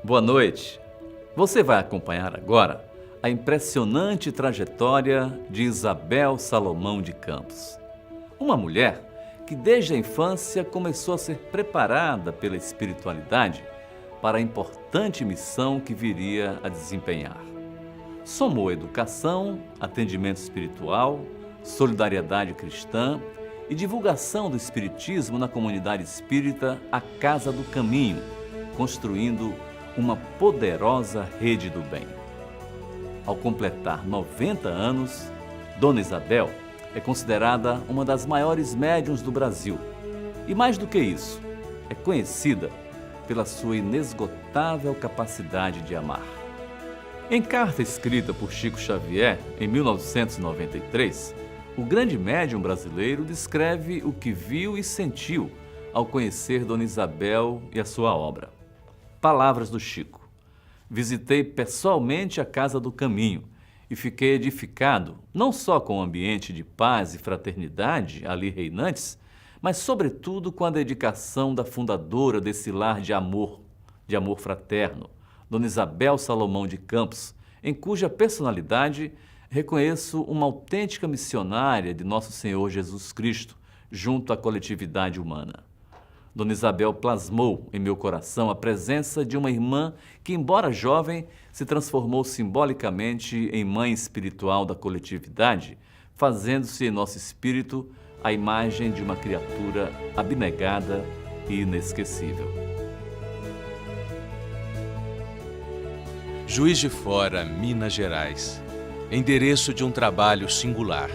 Boa noite. Você vai acompanhar agora a impressionante trajetória de Isabel Salomão de Campos. Uma mulher que desde a infância começou a ser preparada pela espiritualidade para a importante missão que viria a desempenhar. Somou educação, atendimento espiritual, solidariedade cristã e divulgação do espiritismo na comunidade espírita A Casa do Caminho, construindo uma poderosa rede do bem. Ao completar 90 anos, Dona Isabel é considerada uma das maiores médiuns do Brasil. E mais do que isso, é conhecida pela sua inesgotável capacidade de amar. Em carta escrita por Chico Xavier, em 1993, o grande médium brasileiro descreve o que viu e sentiu ao conhecer Dona Isabel e a sua obra. Palavras do Chico. Visitei pessoalmente a Casa do Caminho e fiquei edificado não só com o ambiente de paz e fraternidade ali reinantes, mas sobretudo com a dedicação da fundadora desse lar de amor fraterno, Dona Isabel Salomão de Campos, em cuja personalidade reconheço uma autêntica missionária de Nosso Senhor Jesus Cristo junto à coletividade humana. Dona Isabel plasmou em meu coração a presença de uma irmã que, embora jovem, se transformou simbolicamente em mãe espiritual da coletividade, fazendo-se em nosso espírito a imagem de uma criatura abnegada e inesquecível. Juiz de Fora, Minas Gerais. Endereço de um trabalho singular.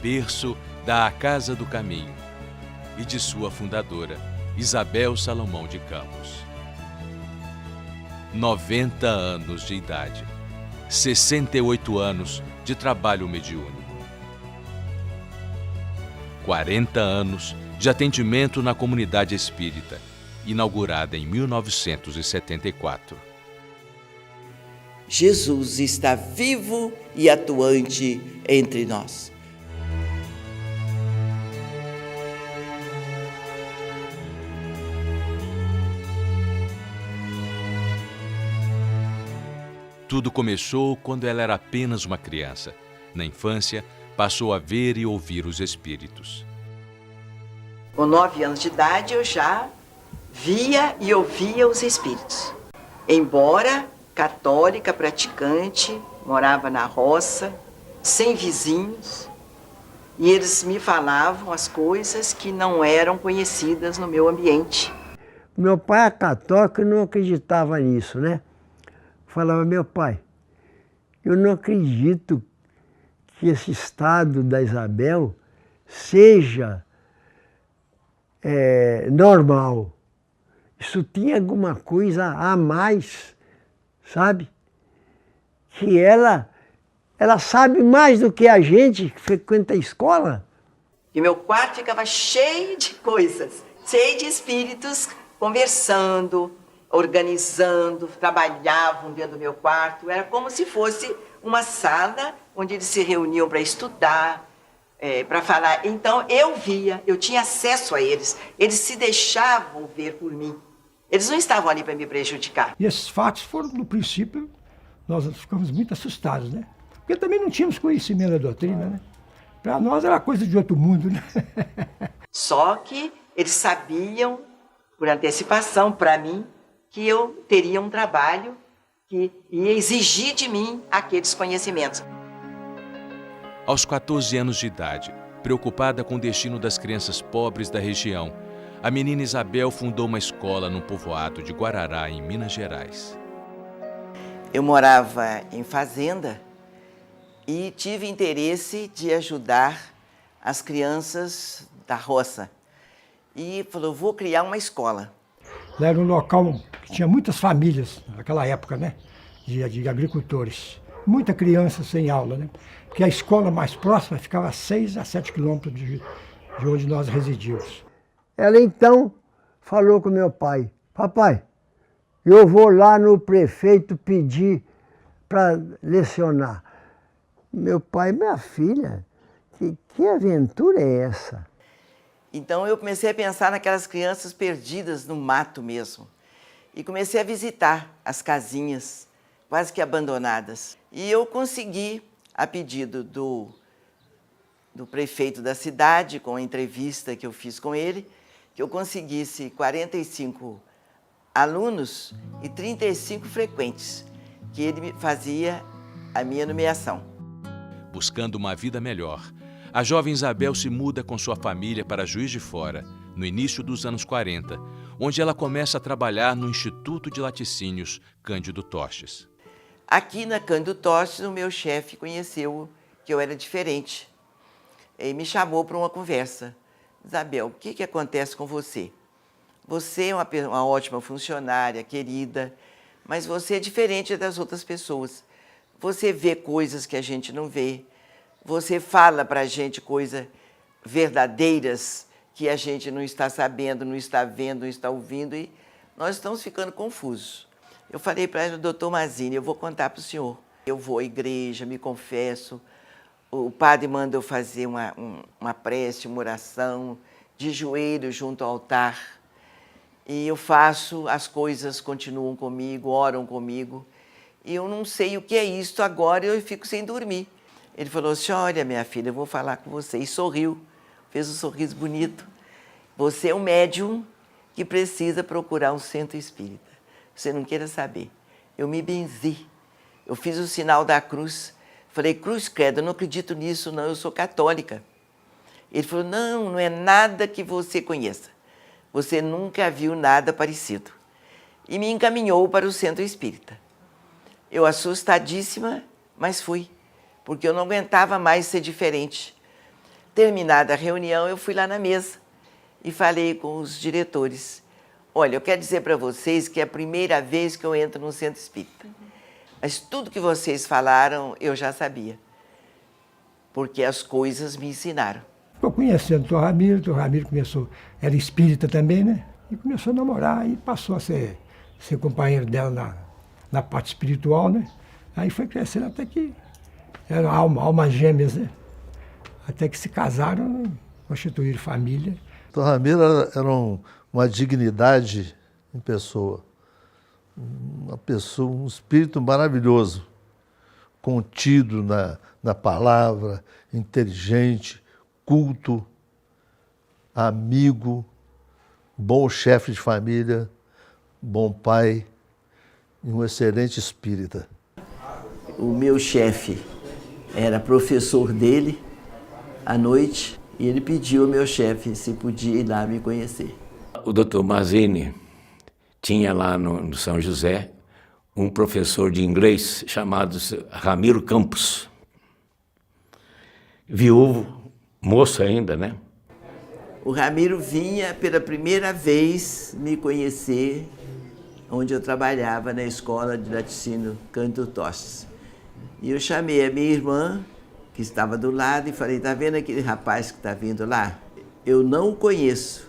Berço da Casa do Caminho e de sua fundadora, Isabel Salomão de Campos. 90 anos de idade, 68 anos de trabalho mediúnico, 40 anos de atendimento na comunidade espírita, inaugurada em 1974. Jesus está vivo e atuante entre nós. Tudo começou quando ela era apenas uma criança. Na infância, passou a ver e ouvir os espíritos. Com 9 anos de idade, eu já via e ouvia os espíritos. Embora católica, praticante, morava na roça, sem vizinhos, e eles me falavam as coisas que não eram conhecidas no meu ambiente. Meu pai é católico e não acreditava nisso, né? Falava, meu pai, eu não acredito que esse estado da Isabel seja normal. Isso tinha alguma coisa a mais, sabe? Que ela sabe mais do que a gente que frequenta a escola. E meu quarto ficava cheio de coisas, cheio de espíritos conversando, organizando, trabalhavam dentro do meu quarto. Era como se fosse uma sala onde eles se reuniam para estudar, para falar. Então eu via, eu tinha acesso a eles. Eles se deixavam ver por mim. Eles não estavam ali para me prejudicar. E esses fatos foram, no princípio, nós ficamos muito assustados, né? Porque também não tínhamos conhecimento da doutrina, né? Para nós era coisa de outro mundo, né? Só que eles sabiam, por antecipação para mim, que eu teria um trabalho que ia exigir de mim aqueles conhecimentos. Aos 14 anos de idade, preocupada com o destino das crianças pobres da região, a menina Isabel fundou uma escola no povoado de Guarará, em Minas Gerais. Eu morava em fazenda e tive interesse de ajudar as crianças da roça. E falou, vou criar uma escola. Era um local que tinha muitas famílias, naquela época, né? De agricultores. Muita criança sem aula, né? Porque a escola mais próxima ficava a 6 a 7 quilômetros de onde nós residíamos. Ela então falou com meu pai, papai, eu vou lá no prefeito pedir para lecionar. Meu pai, minha filha, que aventura é essa? Então eu comecei a pensar naquelas crianças perdidas no mato mesmo. e comecei a visitar as casinhas quase que abandonadas. E eu consegui, a pedido do prefeito da cidade, com a entrevista que eu fiz com ele, que eu conseguisse 45 alunos e 35 frequentes, que ele fazia a minha nomeação. Buscando uma vida melhor, a jovem Isabel se muda com sua família para Juiz de Fora, no início dos anos 40, onde ela começa a trabalhar no Instituto de Laticínios Cândido Tostes. Aqui na Cândido Tostes, o meu chefe conheceu que eu era diferente e me chamou para uma conversa. Isabel, o que acontece com você? Você é uma ótima funcionária, querida, mas você é diferente das outras pessoas. Você vê coisas que a gente não vê. Você fala para a gente coisas verdadeiras que a gente não está sabendo, não está vendo, não está ouvindo e nós estamos ficando confusos. Eu falei para ele, doutor Mazini, eu vou contar para o senhor. Eu vou à igreja, me confesso, o padre manda eu fazer uma prece, uma oração, de joelhos junto ao altar. E eu faço, as coisas continuam comigo, oram comigo. E eu não sei o que é isso agora, eu fico sem dormir. Ele falou assim, olha minha filha, eu vou falar com você. E sorriu, fez um sorriso bonito. Você é um médium que precisa procurar um centro espírita. Você não queira saber. Eu me benzi. Eu fiz o sinal da cruz. Falei, cruz credo, eu não acredito nisso, não, eu sou católica. Ele falou, não é nada que você conheça. Você nunca viu nada parecido. E me encaminhou para o centro espírita. Eu assustadíssima, mas fui, porque eu não aguentava mais ser diferente. Terminada a reunião, eu fui lá na mesa e falei com os diretores. Olha, eu quero dizer para vocês que é a primeira vez que eu entro num centro espírita. Mas tudo que vocês falaram, eu já sabia. Porque as coisas me ensinaram. Estou conhecendo o Dr. Ramiro começou, era espírita também, né? E começou a namorar e passou a ser companheiro dela na parte espiritual, né? Aí foi crescendo até que eram almas gêmeas, né? Até que se casaram, constituíram família. Dr. Ramiro era uma dignidade em pessoa. Um espírito maravilhoso, contido na palavra, inteligente, culto, amigo, bom chefe de família, bom pai e um excelente espírita. O meu chefe era professor dele à noite e ele pediu ao meu chefe se podia ir lá me conhecer. O doutor Mazini tinha lá no São José um professor de inglês chamado Ramiro Campos. Viúvo, moço ainda, né? O Ramiro vinha pela primeira vez me conhecer onde eu trabalhava na escola de laticínio Cândido Tostes. E eu chamei a minha irmã, que estava do lado, e falei, tá vendo aquele rapaz que está vindo lá? Eu não o conheço,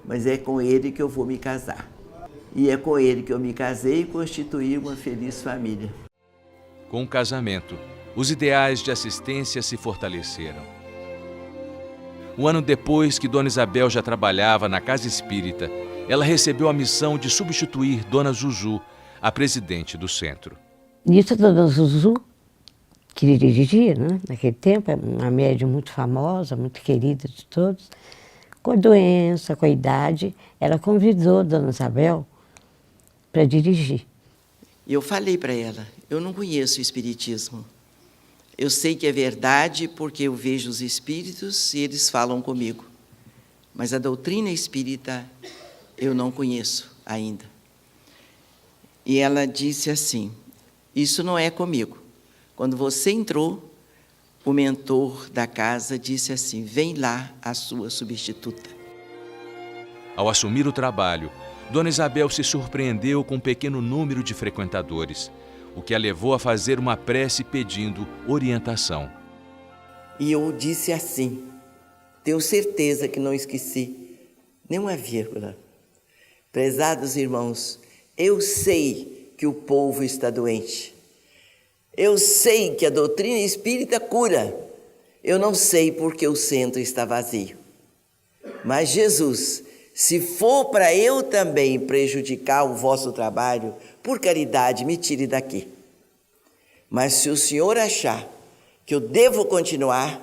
mas é com ele que eu vou me casar. E é com ele que eu me casei e constituí uma feliz família. Com o casamento, os ideais de assistência se fortaleceram. Um ano depois que Dona Isabel já trabalhava na Casa Espírita, ela recebeu a missão de substituir Dona Zuzu, a presidente do centro. Nisso, a Dona Zuzu, que dirigia, né? Naquele tempo, uma médium muito famosa, muito querida de todos, com a doença, com a idade, ela convidou a Dona Isabel para dirigir. E eu falei para ela, eu não conheço o espiritismo. Eu sei que é verdade porque eu vejo os espíritos e eles falam comigo. Mas a doutrina espírita eu não conheço ainda. E ela disse assim, isso não é comigo. Quando você entrou, o mentor da casa disse assim, vem lá a sua substituta. Ao assumir o trabalho, Dona Isabel se surpreendeu com um pequeno número de frequentadores, o que a levou a fazer uma prece pedindo orientação. E eu disse assim, tenho certeza que não esqueci nenhuma vírgula. Prezados irmãos, eu sei que o povo está doente. Eu sei que a doutrina espírita cura. Eu não sei porque o centro está vazio. Mas Jesus Se for para eu também prejudicar o vosso trabalho, por caridade, me tire daqui. Mas se o senhor achar que eu devo continuar,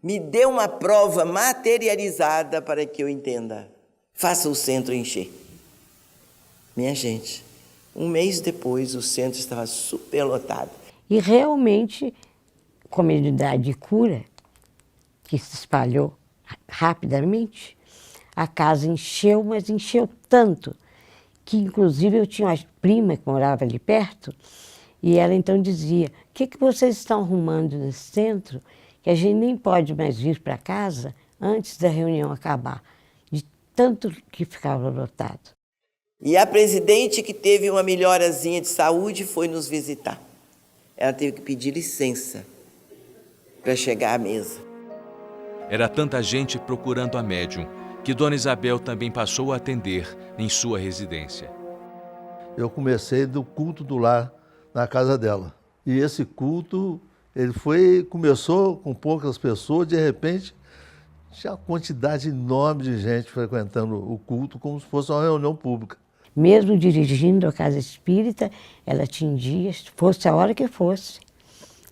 me dê uma prova materializada para que eu entenda. Faça o centro encher. Minha gente, um mês depois o centro estava superlotado. E realmente, comunidade de cura, que se espalhou rapidamente, a casa encheu, mas encheu tanto, que inclusive eu tinha uma prima que morava ali perto, e ela então dizia, o que vocês estão arrumando nesse centro, que a gente nem pode mais vir para casa antes da reunião acabar, de tanto que ficava lotado. E a presidente, que teve uma melhorazinha de saúde, foi nos visitar. Ela teve que pedir licença para chegar à mesa. Era tanta gente procurando a médium, que Dona Isabel também passou a atender em sua residência. Eu comecei do culto do lar na casa dela. E esse culto, começou com poucas pessoas, de repente, tinha uma quantidade enorme de gente frequentando o culto, como se fosse uma reunião pública. Mesmo dirigindo a casa espírita, ela atendia, fosse a hora que fosse,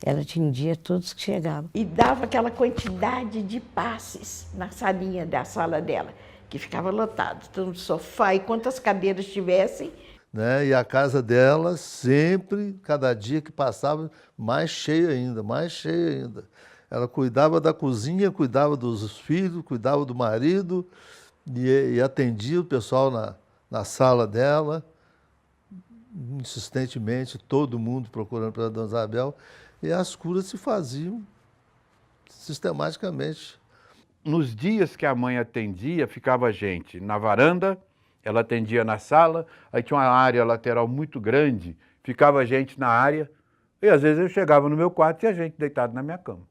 ela atendia todos que chegavam. E dava aquela quantidade de passes na salinha da sala dela, que ficava lotado, no sofá, e quantas cadeiras tivessem. Né? E a casa dela sempre, cada dia que passava, mais cheia ainda, mais cheia ainda. Ela cuidava da cozinha, cuidava dos filhos, cuidava do marido e atendia o pessoal na sala dela, insistentemente, todo mundo procurando pela Dona Isabel, e as curas se faziam sistematicamente. Nos dias que a mãe atendia, ficava gente na varanda, ela atendia na sala, aí tinha uma área lateral muito grande, ficava gente na área, e às vezes eu chegava no meu quarto e tinha gente deitada na minha cama.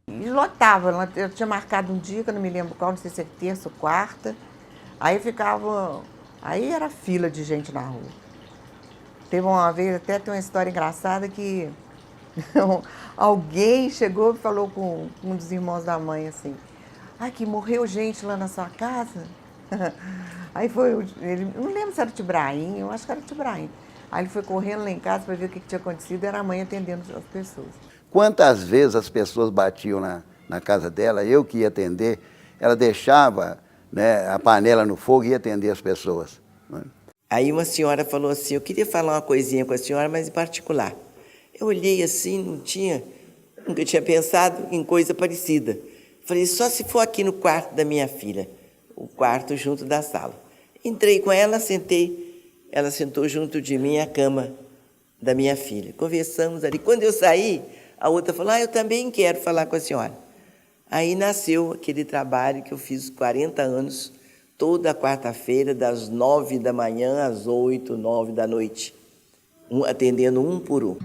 E lotava, eu tinha marcado um dia, que eu não me lembro qual, não sei se é terça ou quarta, aí era fila de gente na rua. Teve uma vez, até tem uma história engraçada que alguém chegou e falou com um dos irmãos da mãe assim, que morreu gente lá na sua casa. Aí ele não lembro se era o Tibraim, eu acho que era o Tibraim. Aí ele foi correndo lá em casa para ver o que tinha acontecido, era a mãe atendendo as pessoas. Quantas vezes as pessoas batiam na casa dela, eu que ia atender, ela deixava, né, a panela no fogo e ia atender as pessoas. Né? Aí uma senhora falou assim, eu queria falar uma coisinha com a senhora, mas em particular. Eu olhei assim, nunca tinha pensado em coisa parecida. Falei, só se for aqui no quarto da minha filha, o quarto junto da sala. Entrei com ela, sentei, ela sentou junto de mim à cama da minha filha. Conversamos ali. Quando eu saí, a outra falou, eu também quero falar com a senhora. Aí nasceu aquele trabalho que eu fiz 40 anos, toda quarta-feira, das 9 da manhã às 8, 9 da noite, atendendo um por um.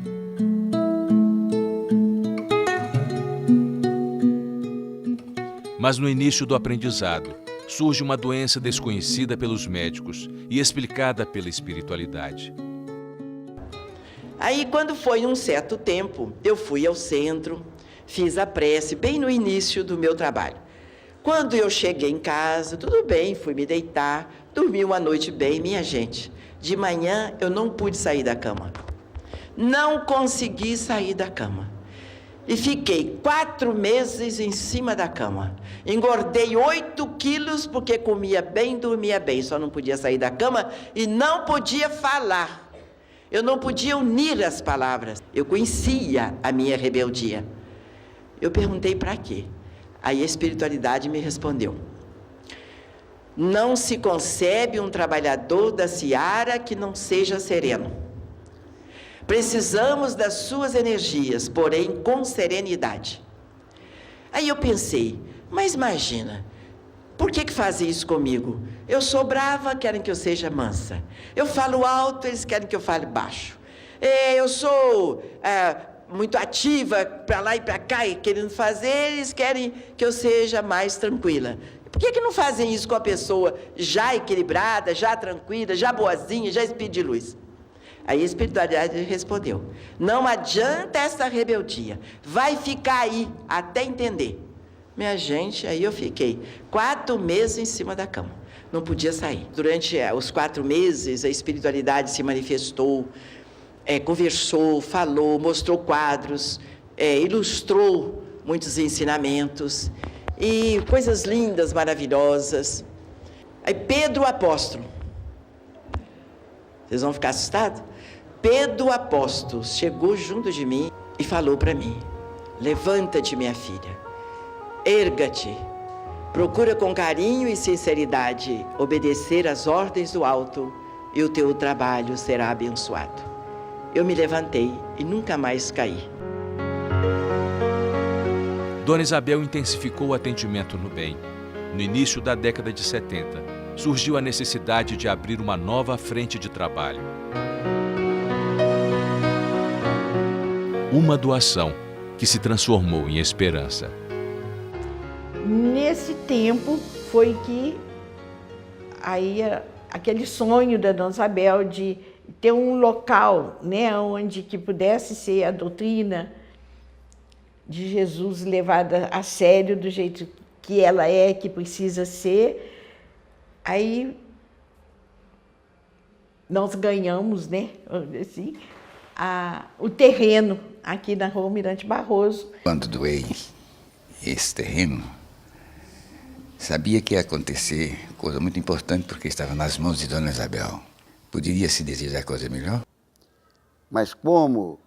Mas no início do aprendizado, surge uma doença desconhecida pelos médicos e explicada pela espiritualidade. Aí, quando foi um certo tempo, eu fui ao centro, fiz a prece bem no início do meu trabalho. Quando eu cheguei em casa, tudo bem, fui me deitar, dormi uma noite bem, minha gente. De manhã eu não pude sair da cama. Não consegui sair da cama. E fiquei 4 meses em cima da cama. Engordei 8 quilos porque comia bem, dormia bem. Só não podia sair da cama e não podia falar. Eu não podia unir as palavras. Eu conhecia a minha rebeldia. Eu perguntei para quê? Aí a espiritualidade me respondeu. Não se concebe um trabalhador da seara que não seja sereno. Precisamos das suas energias, porém com serenidade. Aí eu pensei, mas imagina, por que fazem isso comigo? Eu sou brava, querem que eu seja mansa. Eu falo alto, eles querem que eu fale baixo. Eu sou muito ativa, para lá e para cá, querendo fazer, eles querem que eu seja mais tranquila. Por que não fazem isso com a pessoa já equilibrada, já tranquila, já boazinha, já espírito de luz? Aí a espiritualidade respondeu, não adianta essa rebeldia, vai ficar aí até entender. Minha gente, aí eu fiquei 4 meses em cima da cama. não podia sair. Durante os 4 meses, a espiritualidade se manifestou, conversou, falou, mostrou quadros, ilustrou muitos ensinamentos e coisas lindas, maravilhosas. Aí Pedro apóstolo, vocês vão ficar assustados? Pedro apóstolo chegou junto de mim e falou para mim: levanta-te, minha filha, erga-te, procura com carinho e sinceridade obedecer às ordens do alto e o teu trabalho será abençoado. Eu me levantei e nunca mais caí. Dona Isabel intensificou o atendimento no bem. No início da década de 70, surgiu a necessidade de abrir uma nova frente de trabalho. Uma doação que se transformou em esperança. Nesse tempo foi que aí aquele sonho da Dona Isabel de ter um local, né, onde que pudesse ser a doutrina de Jesus levada a sério do jeito que ela é, que precisa ser. Aí nós ganhamos, né, assim, o terreno aqui na Rua Almirante Barroso. Quando doei esse terreno, sabia que ia acontecer coisa muito importante porque estava nas mãos de Dona Isabel. Poderia se desejar coisa melhor? Mas como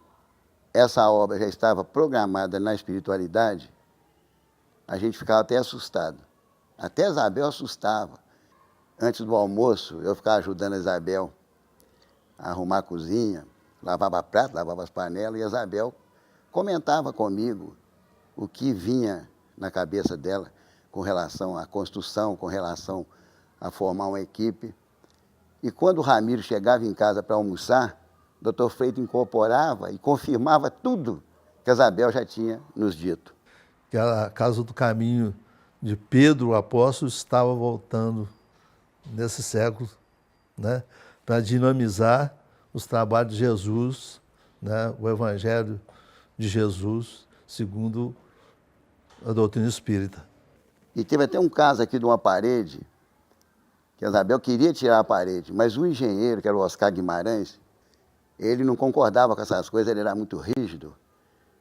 essa obra já estava programada na espiritualidade, a gente ficava até assustado. Até a Isabel assustava. Antes do almoço, eu ficava ajudando a Isabel a arrumar a cozinha, lavava prato, lavava as panelas, e a Isabel comentava comigo o que vinha na cabeça dela com relação à construção, com relação a formar uma equipe. E quando o Ramiro chegava em casa para almoçar, o Dr. Freitas incorporava e confirmava tudo que a Isabel já tinha nos dito. Que a Casa do Caminho de Pedro, o apóstolo, estava voltando nesse século, né, para dinamizar os trabalhos de Jesus, né, o Evangelho de Jesus, segundo a doutrina espírita. E teve até um caso aqui de uma parede, que a Isabel queria tirar a parede, mas o engenheiro, que era o Oscar Guimarães, ele não concordava com essas coisas, ele era muito rígido,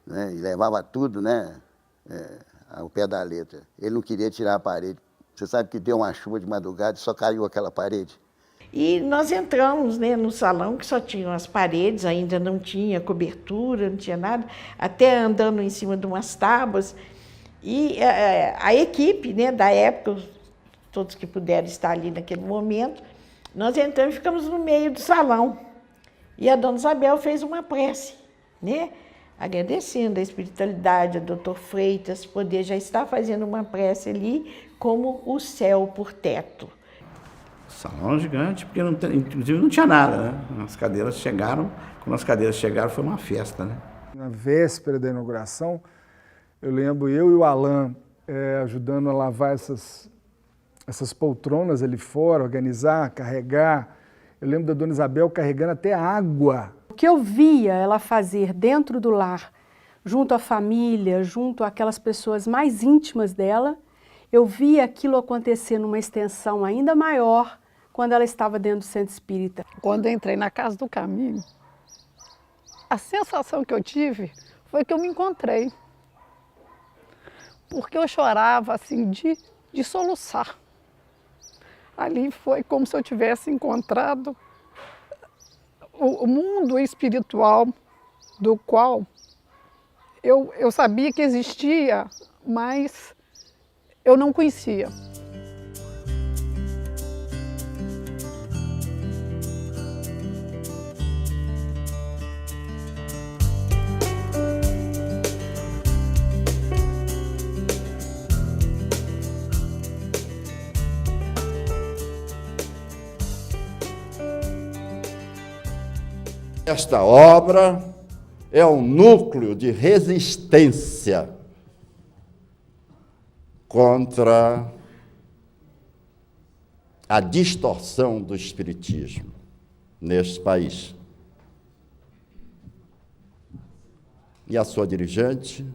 né, e levava tudo, né, ao pé da letra. Ele não queria tirar a parede. Você sabe que deu uma chuva de madrugada e só caiu aquela parede? E nós entramos, né, no salão que só tinham as paredes, ainda não tinha cobertura, não tinha nada, até andando em cima de umas tábuas. E a equipe, né, da época, todos que puderam estar ali naquele momento, nós entramos e ficamos no meio do salão. E a Dona Isabel fez uma prece, né, agradecendo a espiritualidade, a Dr. Freitas, poder já estar fazendo uma prece ali, como o céu por teto. Salão gigante, porque inclusive não tinha nada, né? As cadeiras chegaram, quando as cadeiras chegaram foi uma festa, né? Na véspera da inauguração, eu lembro eu e o Alain ajudando a lavar essas poltronas ali fora, organizar, carregar. Eu lembro da Dona Isabel carregando até água. O que eu via ela fazer dentro do lar, junto à família, junto àquelas pessoas mais íntimas dela, eu via aquilo acontecer numa extensão ainda maior quando ela estava dentro do centro espírita. Quando eu entrei na Casa do Caminho, a sensação que eu tive foi que eu me encontrei. Porque eu chorava assim de soluçar. Ali foi como se eu tivesse encontrado o mundo espiritual do qual eu sabia que existia, mas eu não conhecia. Esta obra é um núcleo de resistência contra a distorção do espiritismo neste país. E a sua dirigente,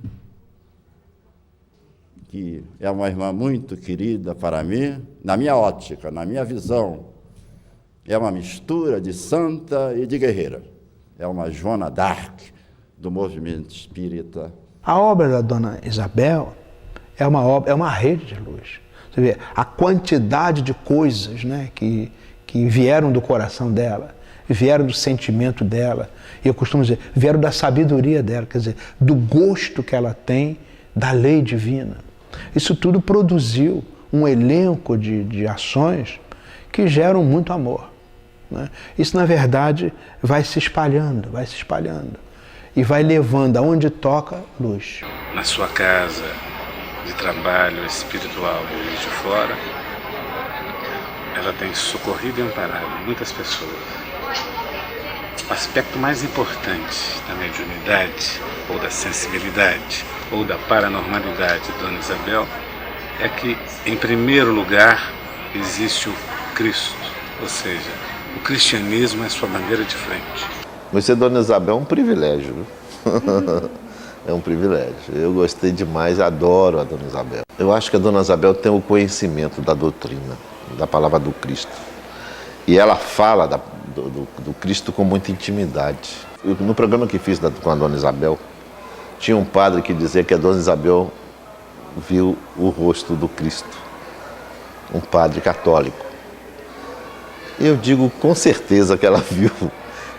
que é uma irmã muito querida para mim, na minha ótica, na minha visão, é uma mistura de santa e de guerreira. É uma Joana d'Arc do movimento espírita. A obra da Dona Isabel é uma rede de luz. Você vê a quantidade de coisas, né, que vieram do coração dela, vieram do sentimento dela, e eu costumo dizer, vieram da sabedoria dela, quer dizer, do gosto que ela tem da lei divina. Isso tudo produziu um elenco de ações que geram muito amor, né? Isso, na verdade, vai se espalhando, e vai levando aonde toca luz. Na sua casa de trabalho espiritual e de fora, ela tem socorrido e amparado muitas pessoas. O aspecto mais importante da mediunidade, ou da sensibilidade, ou da paranormalidade de Dona Isabel, é que, em primeiro lugar, existe o Cristo, ou seja, o cristianismo é sua bandeira de frente. Conhecer Dona Isabel é um privilégio, viu? É um privilégio. Eu gostei demais, adoro a Dona Isabel. Eu acho que a Dona Isabel tem o conhecimento da doutrina, da palavra do Cristo. E ela fala do Cristo com muita intimidade. No programa que fiz com a Dona Isabel, tinha um padre que dizia que a Dona Isabel viu o rosto do Cristo. Um padre católico. Eu digo com certeza que ela viu.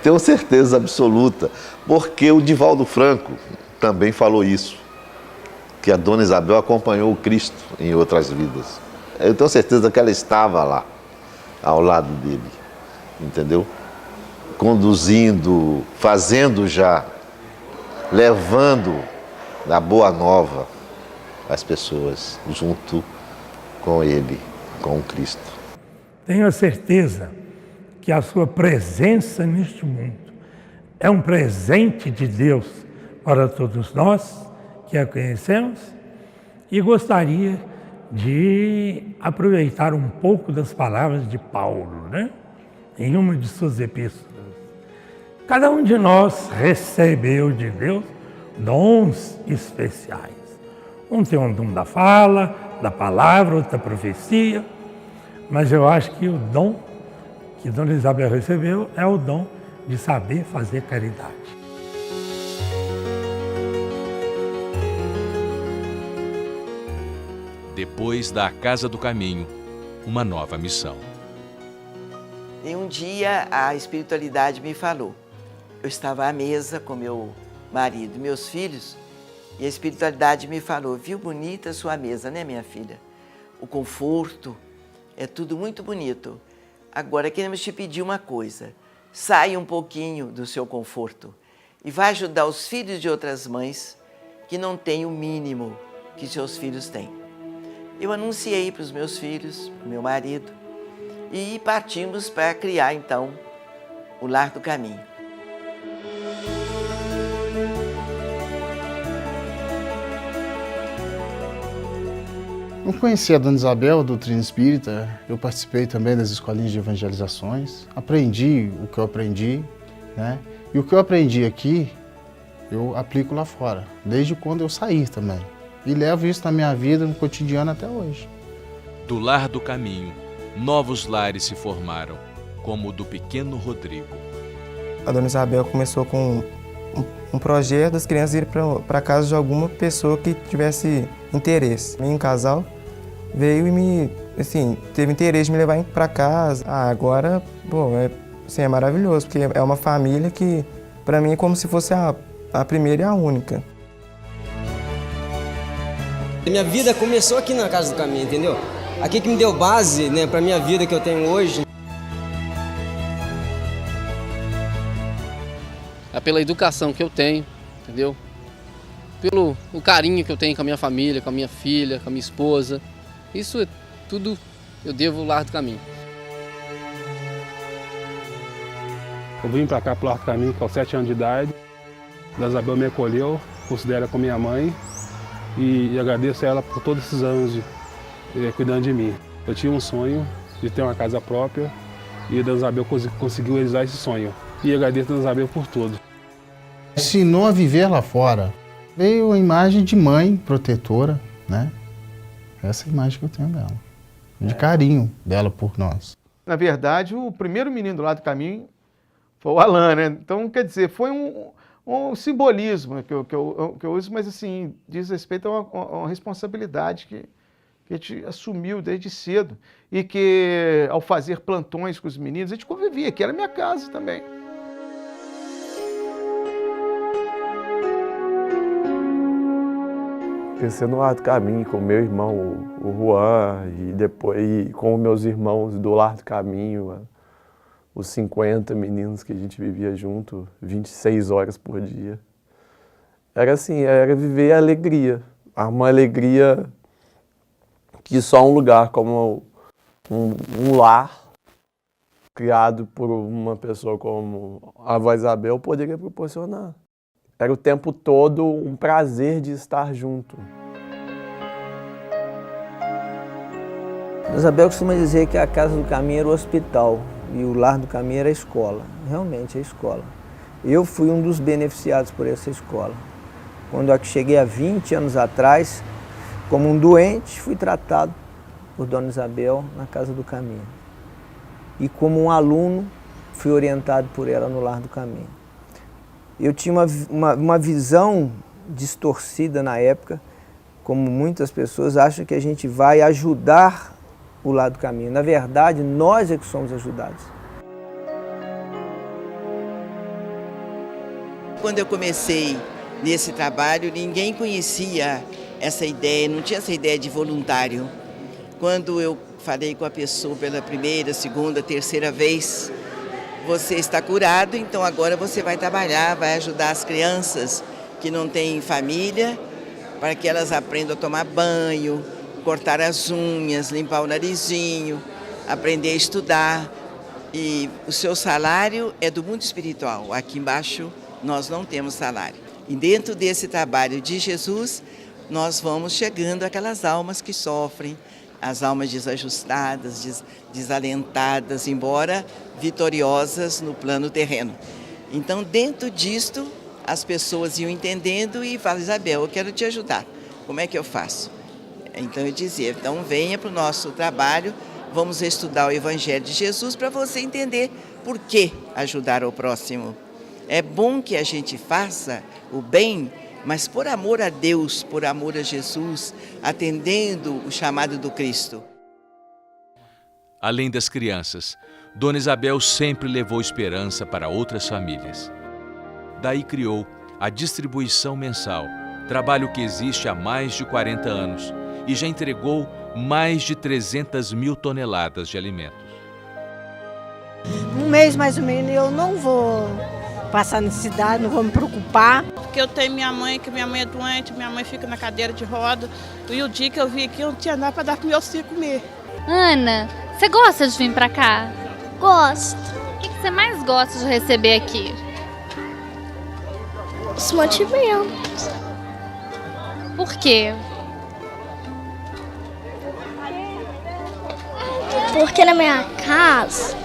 Tenho certeza absoluta. Porque o Divaldo Franco também falou isso. Que a Dona Isabel acompanhou o Cristo em outras vidas. Eu tenho certeza que ela estava lá, ao lado dele, entendeu? Conduzindo, fazendo já, levando a boa nova às pessoas, junto com ele, com o Cristo. Tenho a certeza que a sua presença neste mundo é um presente de Deus para todos nós que a conhecemos, e gostaria de aproveitar um pouco das palavras de Paulo, né? Em uma de suas epístolas. Cada um de nós recebeu de Deus dons especiais. Um tem um dom da fala, da palavra, outro da profecia, mas eu acho que o dom que Dona Isabel recebeu é o dom de saber fazer caridade. Depois da Casa do Caminho, uma nova missão. E um dia a espiritualidade me falou. Eu estava à mesa com meu marido e meus filhos, e a espiritualidade me falou: viu bonita a sua mesa, né, minha filha? O conforto, é tudo muito bonito. Agora queremos te pedir uma coisa. Saia um pouquinho do seu conforto e vá ajudar os filhos de outras mães que não têm o mínimo que seus filhos têm. Eu anunciei para os meus filhos, para o meu marido, e partimos para criar, então, o Lar do Caminho. Eu conheci a Dona Isabel, a doutrina espírita, eu participei também das escolinhas de evangelizações, aprendi o que eu aprendi, né? E o que eu aprendi aqui, eu aplico lá fora, desde quando eu saí também. E levo isso na minha vida, no cotidiano até hoje. Do Lar do Caminho, novos lares se formaram, como o do pequeno Rodrigo. A Dona Isabel começou com um projeto das crianças irem para casa de alguma pessoa que tivesse interesse. Um casal veio e teve interesse de me levar para casa. Agora, é maravilhoso, porque é uma família que, para mim, é como se fosse a primeira e a única. Minha vida começou aqui na Casa do Caminho, entendeu? Aqui que me deu base, né, para minha vida que eu tenho hoje. É pela educação que eu tenho, entendeu? Pelo o carinho que eu tenho com a minha família, com a minha filha, com a minha esposa. Isso é tudo eu devo ao Lar do Caminho. Eu vim para cá pro Lar do Caminho com 7 anos de idade. A Isabel me acolheu, considero ela como minha mãe. E agradeço a ela por todos esses anos cuidando de mim. Eu tinha um sonho de ter uma casa própria e a Dona Isabel conseguiu realizar esse sonho. E agradeço a Dona Isabel por tudo. Ensinou a viver lá fora. Veio a imagem de mãe protetora, né? Essa é a imagem que eu tenho dela. De carinho dela por nós. Na verdade, o primeiro menino do lado do caminho foi o Alan, né? Então, quer dizer, foi um simbolismo que eu uso, mas assim, diz respeito a uma responsabilidade que a gente assumiu desde cedo e que, ao fazer plantões com os meninos, a gente convivia, que era minha casa também. Crescer no Lar do Caminho com meu irmão, o Juan, e depois com os meus irmãos do Lar do Caminho, os 50 meninos que a gente vivia junto, 26 horas por dia. Era assim, era viver a alegria, uma alegria que só um lugar como um lar criado por uma pessoa como a avó Isabel poderia proporcionar. Era o tempo todo um prazer de estar junto. Isabel costuma dizer que a Casa do Caminho era o hospital e o Lar do Caminho era a escola. Realmente, a escola. Eu fui um dos beneficiados por essa escola. Quando eu cheguei há 20 anos atrás, como um doente, fui tratado por Dona Isabel na Casa do Caminho. E como um aluno, fui orientado por ela no Lar do Caminho. Eu tinha uma visão distorcida na época, como muitas pessoas acham que a gente vai ajudar o Lar do Caminho. Na verdade, nós é que somos ajudados. Quando eu comecei nesse trabalho, ninguém conhecia essa ideia, não tinha essa ideia de voluntário. Quando eu falei com a pessoa pela primeira, segunda, terceira vez, você está curado, então agora você vai trabalhar, vai ajudar as crianças que não têm família, para que elas aprendam a tomar banho, cortar as unhas, limpar o narizinho, aprender a estudar. E o seu salário é do mundo espiritual. Aqui embaixo nós não temos salário. E dentro desse trabalho de Jesus, nós vamos chegando àquelas almas que sofrem, as almas desajustadas, desalentadas, embora vitoriosas no plano terreno. Então, dentro disto, as pessoas iam entendendo e falavam, Isabel, eu quero te ajudar. Como é que eu faço? Então, eu dizia, então venha para o nosso trabalho, vamos estudar o Evangelho de Jesus para você entender por que ajudar o próximo. É bom que a gente faça o bem, mas por amor a Deus, por amor a Jesus, atendendo o chamado do Cristo. Além das crianças, Dona Isabel sempre levou esperança para outras famílias. Daí criou a distribuição mensal, trabalho que existe há mais de 40 anos e já entregou mais de 300 mil toneladas de alimentos. Um mês mais ou menos eu não vou passar necessidade, não vou me preocupar. Porque eu tenho minha mãe, que minha mãe é doente, minha mãe fica na cadeira de roda. E o dia que eu vim aqui, eu não tinha nada para dar para meus filhos comer. Ana, você gosta de vir para cá? Gosto. O que você mais gosta de receber aqui? Os mantimentos. Por quê? Porque na minha casa,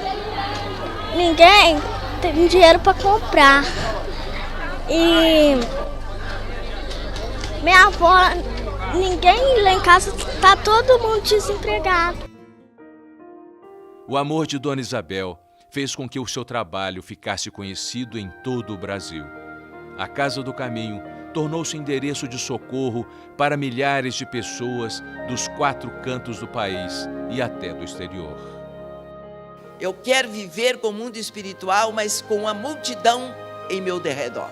ninguém tem dinheiro para comprar. E minha avó, ninguém lá em casa, tá todo mundo desempregado. O amor de Dona Isabel fez com que o seu trabalho ficasse conhecido em todo o Brasil. A Casa do Caminho tornou-se endereço de socorro para milhares de pessoas dos 4 cantos do país e até do exterior. Eu quero viver com o mundo espiritual, mas com a multidão em meu derredor.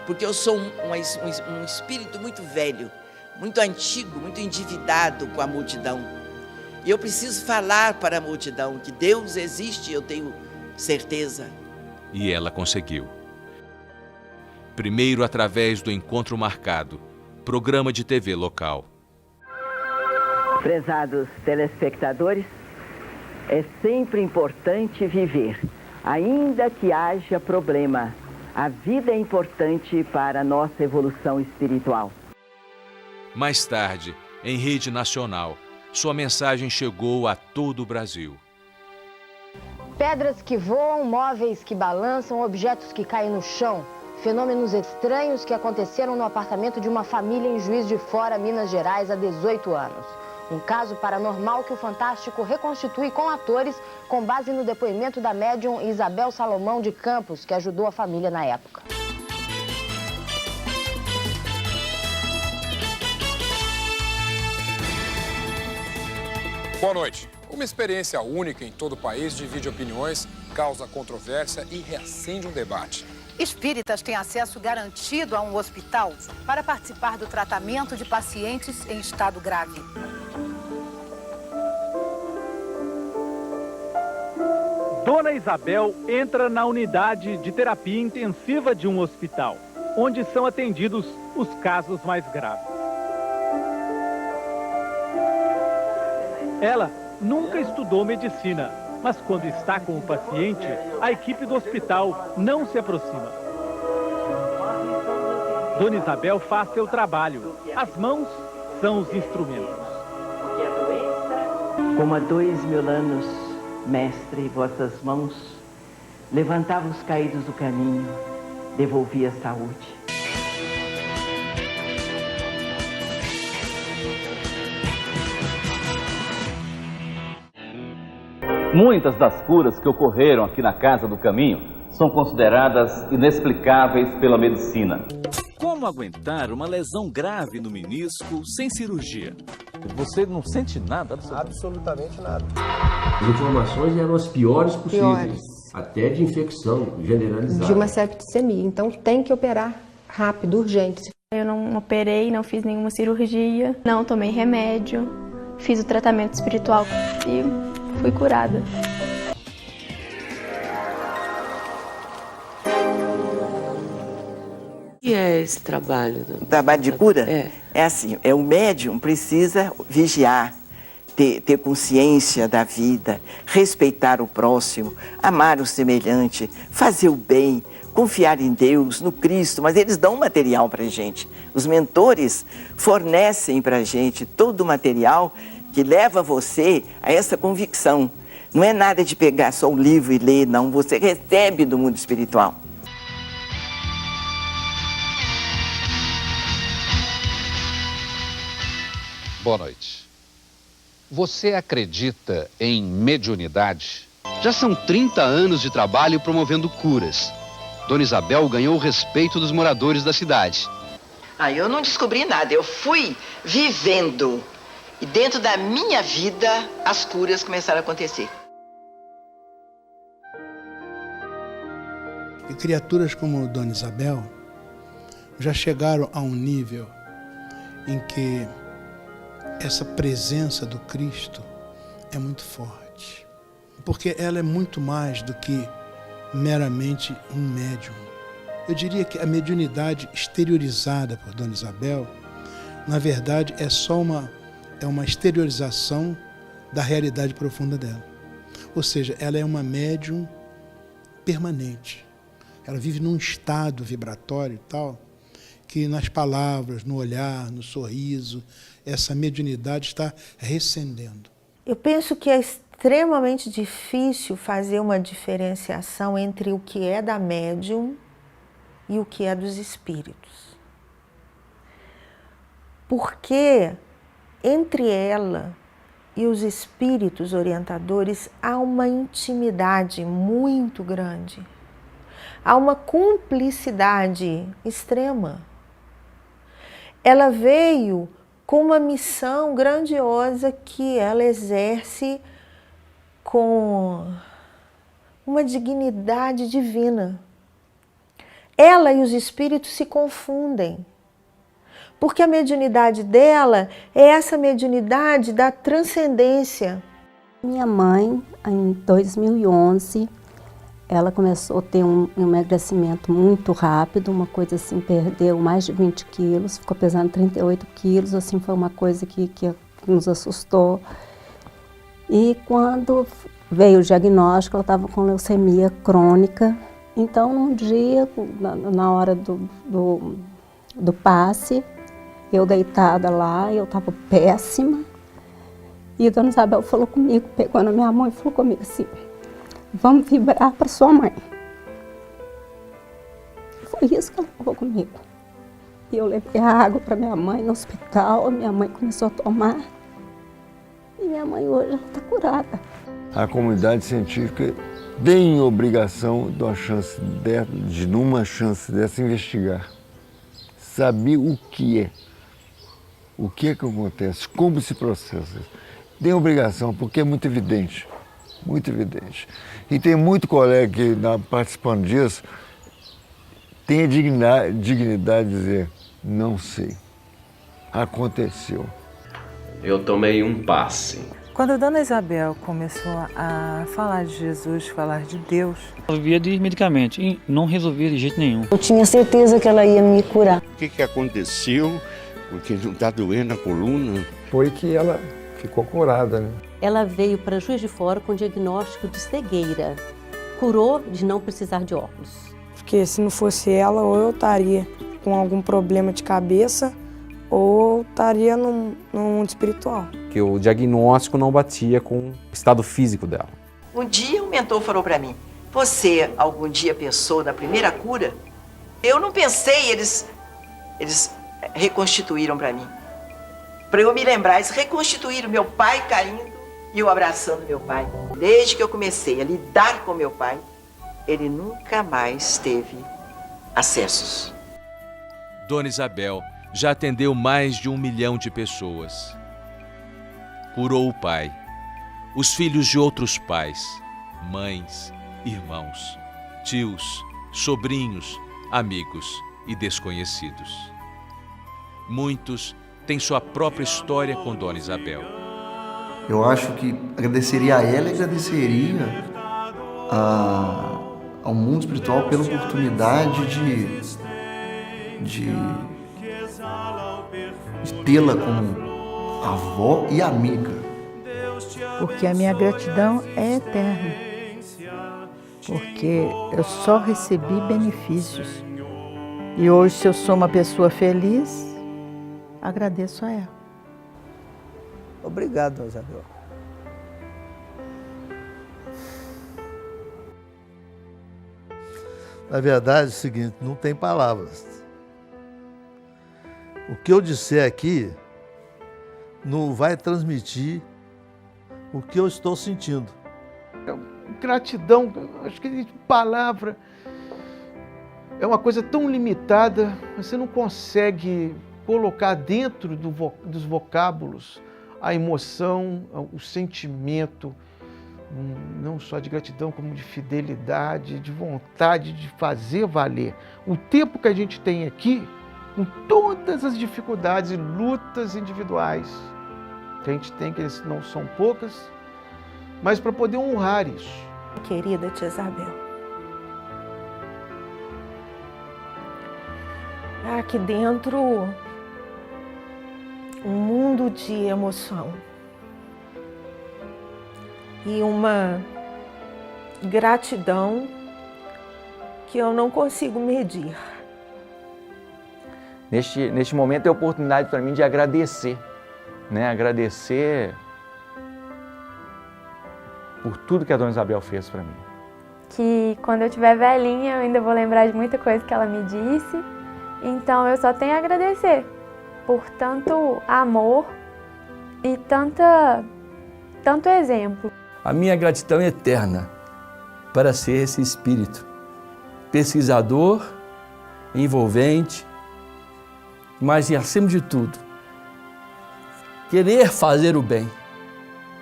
Porque eu sou um espírito muito velho, muito antigo, muito endividado com a multidão. E eu preciso falar para a multidão que Deus existe, eu tenho certeza. E ela conseguiu. Primeiro através do Encontro Marcado, programa de TV local. Prezados telespectadores, é sempre importante viver, ainda que haja problema. A vida é importante para a nossa evolução espiritual. Mais tarde, em rede nacional, sua mensagem chegou a todo o Brasil. Pedras que voam, móveis que balançam, objetos que caem no chão. Fenômenos estranhos que aconteceram no apartamento de uma família em Juiz de Fora, Minas Gerais, há 18 anos. Um caso paranormal que o Fantástico reconstitui com atores com base no depoimento da médium Isabel Salomão de Campos, que ajudou a família na época. Boa noite. Uma experiência única em todo o país divide opiniões, causa controvérsia e reacende um debate. Espíritas têm acesso garantido a um hospital para participar do tratamento de pacientes em estado grave. Dona Isabel entra na unidade de terapia intensiva de um hospital, onde são atendidos os casos mais graves. Ela nunca estudou medicina, mas quando está com o paciente, a equipe do hospital não se aproxima. Dona Isabel faz seu trabalho. As mãos são os instrumentos. Como há 2000 anos, mestre, vossas mãos levantava os caídos do caminho, devolvia a saúde. Muitas das curas que ocorreram aqui na Casa do Caminho são consideradas inexplicáveis pela medicina. Como aguentar uma lesão grave no menisco sem cirurgia? Você não sente nada? Absolutamente nada. As inflamações eram as piores possíveis, até de infecção generalizada. De uma septicemia, então tem que operar rápido, urgente. Eu não operei, não fiz nenhuma cirurgia, não tomei remédio, fiz o tratamento espiritual e fui curada. O que é esse trabalho? O trabalho de cura? É assim, o médium precisa vigiar, ter consciência da vida, respeitar o próximo, amar o semelhante, fazer o bem, confiar em Deus, no Cristo, mas eles dão material para a gente. Os mentores fornecem para a gente todo o material que leva você a essa convicção. Não é nada de pegar só o livro e ler, não. Você recebe do mundo espiritual. Boa noite. Você acredita em mediunidade? Já são 30 anos de trabalho promovendo curas. Dona Isabel ganhou o respeito dos moradores da cidade. Eu não descobri nada, eu fui vivendo. E dentro da minha vida, as curas começaram a acontecer. E criaturas como Dona Isabel já chegaram a um nível em que essa presença do Cristo é muito forte. Porque ela é muito mais do que meramente um médium. Eu diria que a mediunidade exteriorizada por Dona Isabel, na verdade, é só uma exteriorização da realidade profunda dela. Ou seja, ela é uma médium permanente. Ela vive num estado vibratório tal, que nas palavras, no olhar, no sorriso, essa mediunidade está recendendo. Eu penso que é extremamente difícil fazer uma diferenciação entre o que é da médium e o que é dos espíritos. Porque entre ela e os espíritos orientadores há uma intimidade muito grande. Há uma cumplicidade extrema. Ela veio com uma missão grandiosa que ela exerce com uma dignidade divina. Ela e os espíritos se confundem, porque a mediunidade dela é essa mediunidade da transcendência. Minha mãe, em 2011, ela começou a ter um emagrecimento muito rápido, uma coisa assim, perdeu mais de 20 quilos, ficou pesando 38 quilos, assim, foi uma coisa que nos assustou. E quando veio o diagnóstico, ela estava com leucemia crônica. Então, num dia, na hora do passe, eu deitada lá, eu estava péssima. E a Dona Isabel falou comigo, pegou na minha mão e falou comigo assim: vamos vibrar para sua mãe. Foi isso que ela falou comigo. E eu levei a água para minha mãe no hospital, minha mãe começou a tomar. E minha mãe hoje está curada. A comunidade científica tem obrigação de numa chance dessa, investigar. Saber o que que acontece, como se processa. Tem obrigação, porque é muito evidente, muito evidente. E tem muito colega que, participando disso, tem a dignidade de dizer, não sei, aconteceu. Eu tomei um passe. Quando a dona Isabel começou a falar de Jesus, falar de Deus... Eu vivia de medicamento e não resolvia de jeito nenhum. Eu tinha certeza que ela ia me curar. O que aconteceu? Porque não está doendo a coluna. Foi que ela ficou curada, né? Ela veio para Juiz de Fora com diagnóstico de cegueira. Curou de não precisar de óculos. Porque se não fosse ela, ou eu estaria com algum problema de cabeça, ou estaria no mundo espiritual. Que o diagnóstico não batia com o estado físico dela. Um dia um mentor falou para mim, você algum dia pensou na primeira cura? Eu não pensei, eles reconstituíram para mim. Para eu me lembrar, eles reconstituíram meu pai caindo e eu abraçando meu pai. Desde que eu comecei a lidar com meu pai, ele nunca mais teve acessos. Dona Isabel já atendeu mais de 1 milhão de pessoas. Curou o pai, os filhos de outros pais, mães, irmãos, tios, sobrinhos, amigos e desconhecidos. Muitos têm sua própria história com Dona Isabel. Eu acho que agradeceria a ela e agradeceria ao mundo espiritual pela oportunidade de tê-la como avó e amiga. Porque a minha gratidão é eterna. Porque eu só recebi benefícios. E hoje, se eu sou uma pessoa feliz, agradeço a ela. Obrigado, Dona Isabel. Na verdade, é o seguinte, não tem palavras. O que eu disser aqui não vai transmitir o que eu estou sentindo. Gratidão, acho que palavra é uma coisa tão limitada, você não consegue colocar dentro dos vocábulos a emoção, o sentimento, não só de gratidão, como de fidelidade, de vontade de fazer valer. O tempo que a gente tem aqui, com todas as dificuldades e lutas individuais que a gente tem, que não são poucas, mas para poder honrar isso. Querida tia Isabel, aqui dentro um mundo de emoção e uma gratidão que eu não consigo medir. Neste momento é a oportunidade para mim de agradecer, né? Agradecer por tudo que a Dona Isabel fez para mim. Que quando eu estiver velhinha eu ainda vou lembrar de muita coisa que ela me disse. Então eu só tenho a agradecer por tanto amor e tanto exemplo. A minha gratidão é eterna para ser esse espírito pesquisador, envolvente, mas acima de tudo, querer fazer o bem,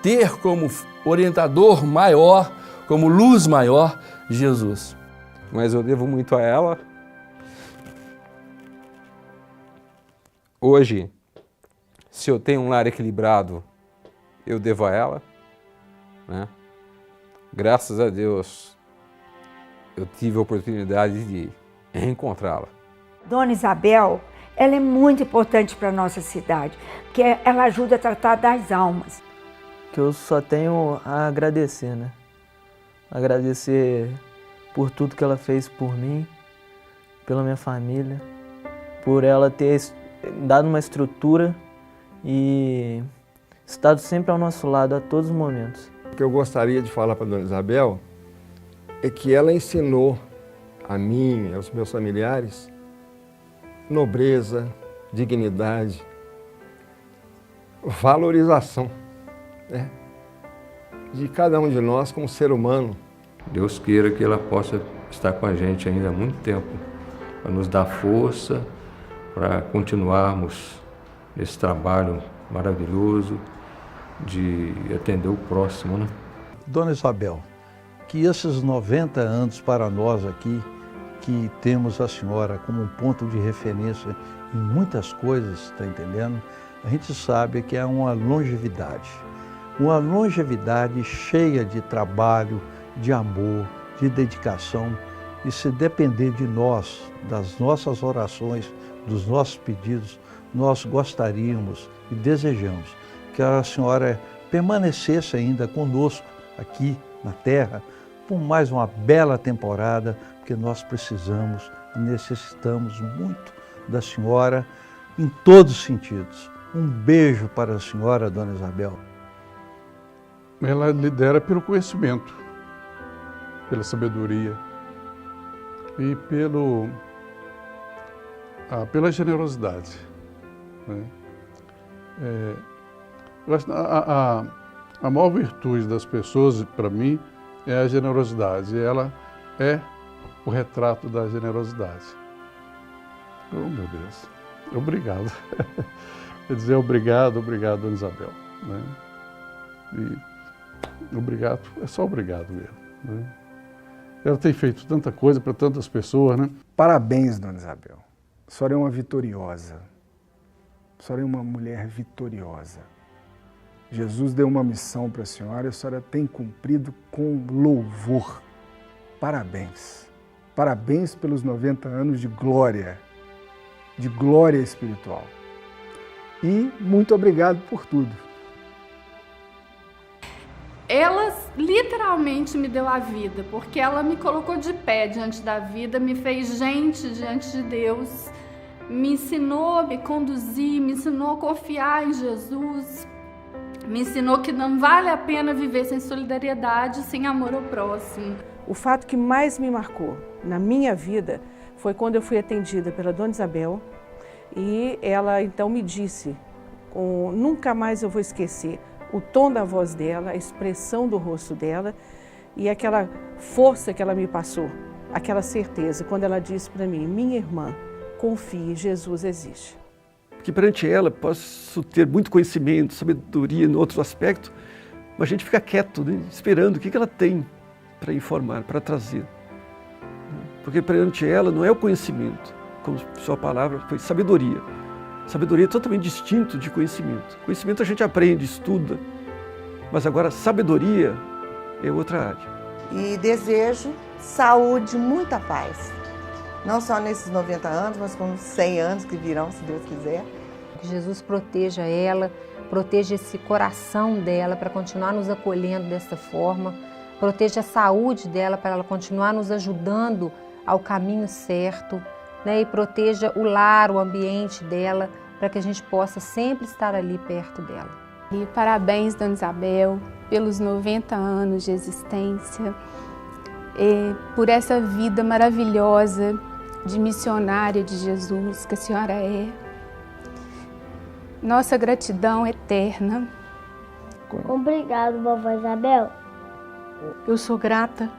ter como orientador maior, como luz maior, Jesus. Mas eu devo muito a ela. Hoje, se eu tenho um lar equilibrado, eu devo a ela, né? Graças a Deus, eu tive a oportunidade de reencontrá-la. Dona Isabel, ela é muito importante para a nossa cidade, porque ela ajuda a tratar das almas. Que eu só tenho a agradecer, né? Agradecer por tudo que ela fez por mim, pela minha família, por ela ter dado uma estrutura e estado sempre ao nosso lado a todos os momentos. O que eu gostaria de falar para a Dona Isabel é que ela ensinou a mim e aos meus familiares nobreza, dignidade, valorização. né, de cada um de nós como ser humano. Deus queira que ela possa estar com a gente ainda há muito tempo, para nos dar força, para continuarmos esse trabalho maravilhoso de atender o próximo, né? Dona Isabel, que esses 90 anos para nós aqui, que temos a senhora como um ponto de referência em muitas coisas, está entendendo? A gente sabe que é uma longevidade cheia de trabalho, de amor, de dedicação. E se depender de nós, das nossas orações, dos nossos pedidos, nós gostaríamos e desejamos que a senhora permanecesse ainda conosco aqui na Terra por mais uma bela temporada, porque nós precisamos e necessitamos muito da senhora em todos os sentidos. Um beijo para a senhora, Dona Isabel. Ela lidera pelo conhecimento, pela sabedoria e pela generosidade, né? Eu acho a maior virtude das pessoas, para mim, é a generosidade. E ela é o retrato da generosidade. Oh, meu Deus. Obrigado. Quer dizer, obrigado, Dona Isabel, né? E obrigado, é só obrigado mesmo, né? Ela tem feito tanta coisa para tantas pessoas, né? Parabéns, Dona Isabel. A senhora é uma vitoriosa. A senhora é uma mulher vitoriosa. Jesus deu uma missão para a senhora e a senhora tem cumprido com louvor. Parabéns. Parabéns pelos 90 anos de glória espiritual. E muito obrigado por tudo. Ela literalmente me deu a vida, porque ela me colocou de pé diante da vida, me fez gente diante de Deus, me ensinou a me conduzir, me ensinou a confiar em Jesus, me ensinou que não vale a pena viver sem solidariedade, sem amor ao próximo. O fato que mais me marcou na minha vida foi quando eu fui atendida pela Dona Isabel e ela então me disse, nunca mais eu vou esquecer, o tom da voz dela, a expressão do rosto dela e aquela força que ela me passou, aquela certeza, quando ela disse para mim, minha irmã, confie, Jesus existe. Que perante ela posso ter muito conhecimento, sabedoria em outros aspectos, mas a gente fica quieto, né, esperando o que ela tem para informar, para trazer. Porque perante ela não é o conhecimento, como sua palavra foi sabedoria. Sabedoria é totalmente distinto de conhecimento. Conhecimento a gente aprende, estuda, mas agora sabedoria é outra área. E desejo saúde, muita paz. Não só nesses 90 anos, mas com 100 anos que virão, se Deus quiser. Que Jesus proteja ela, proteja esse coração dela para continuar nos acolhendo desta forma, proteja a saúde dela para ela continuar nos ajudando ao caminho certo, né? E proteja o lar, o ambiente dela, para que a gente possa sempre estar ali perto dela. E parabéns, Dona Isabel, pelos 90 anos de existência, por essa vida maravilhosa de missionária de Jesus que a senhora é. Nossa gratidão eterna. Obrigado, vovó Isabel. Eu sou grata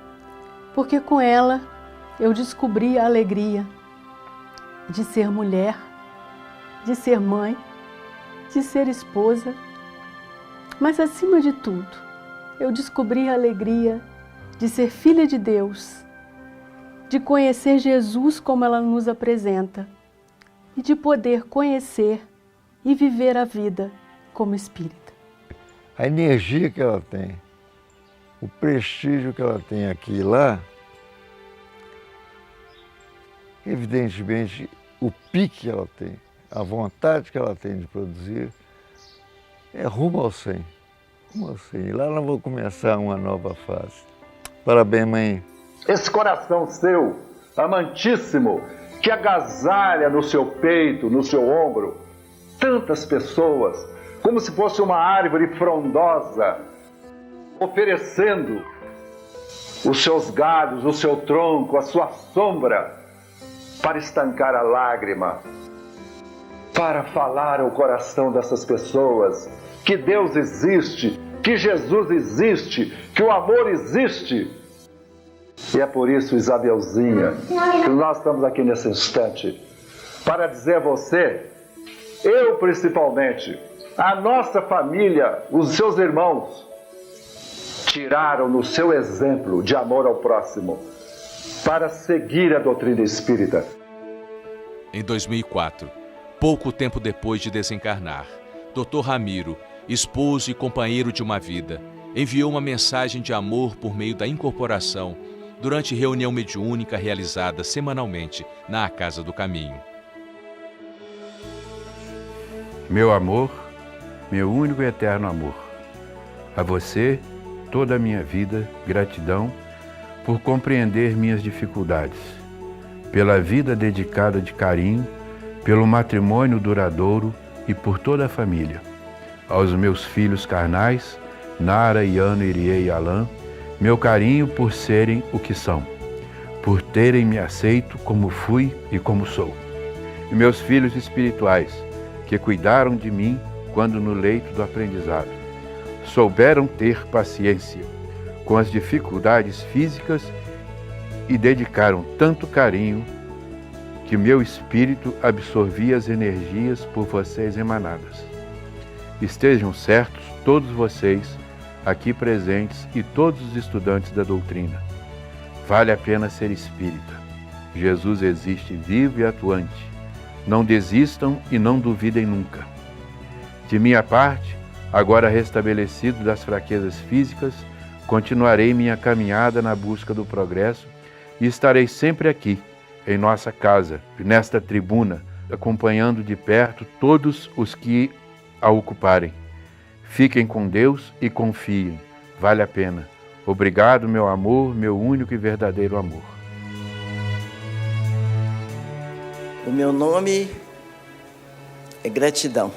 porque com ela eu descobri a alegria de ser mulher, de ser mãe, de ser esposa, mas acima de tudo, eu descobri a alegria de ser filha de Deus, de conhecer Jesus como ela nos apresenta e de poder conhecer e viver a vida como espírita. A energia que ela tem, o prestígio que ela tem aqui e lá, evidentemente o pique que ela tem, a vontade que ela tem de produzir, é rumo ao 100. Rumo ao 100. E lá nós vamos começar uma nova fase. Parabéns, mãe. Esse coração seu, amantíssimo, que agasalha no seu peito, no seu ombro, tantas pessoas, como se fosse uma árvore frondosa, oferecendo os seus galhos, o seu tronco, a sua sombra, para estancar a lágrima, para falar ao coração dessas pessoas que Deus existe, que Jesus existe, que o amor existe. E é por isso, Isabelzinha, que nós estamos aqui nesse instante, para dizer a você, eu principalmente, a nossa família, os seus irmãos, tiraram no seu exemplo de amor ao próximo, para seguir a doutrina espírita. Em 2004, pouco tempo depois de desencarnar, Dr. Ramiro, esposo e companheiro de uma vida, enviou uma mensagem de amor por meio da incorporação durante reunião mediúnica realizada semanalmente na Casa do Caminho. Meu amor, meu único e eterno amor, a você, toda a minha vida, gratidão por compreender minhas dificuldades, pela vida dedicada de carinho, pelo matrimônio duradouro e por toda a família. Aos meus filhos carnais, Nara, Iano, Irie e Alain, meu carinho por serem o que são, por terem me aceito como fui e como sou. E meus filhos espirituais, que cuidaram de mim quando no leito do aprendizado, souberam ter paciência com as dificuldades físicas e dedicaram tanto carinho que meu espírito absorvia as energias por vocês emanadas. Estejam certos todos vocês aqui presentes e todos os estudantes da doutrina. Vale a pena ser espírita. Jesus existe vivo e atuante. Não desistam e não duvidem nunca. De minha parte, agora restabelecido das fraquezas físicas, continuarei minha caminhada na busca do progresso e estarei sempre aqui, em nossa casa, nesta tribuna, acompanhando de perto todos os que a ocuparem. Fiquem com Deus e confiem, vale a pena. Obrigado, meu amor, meu único e verdadeiro amor. O meu nome é Gratidão.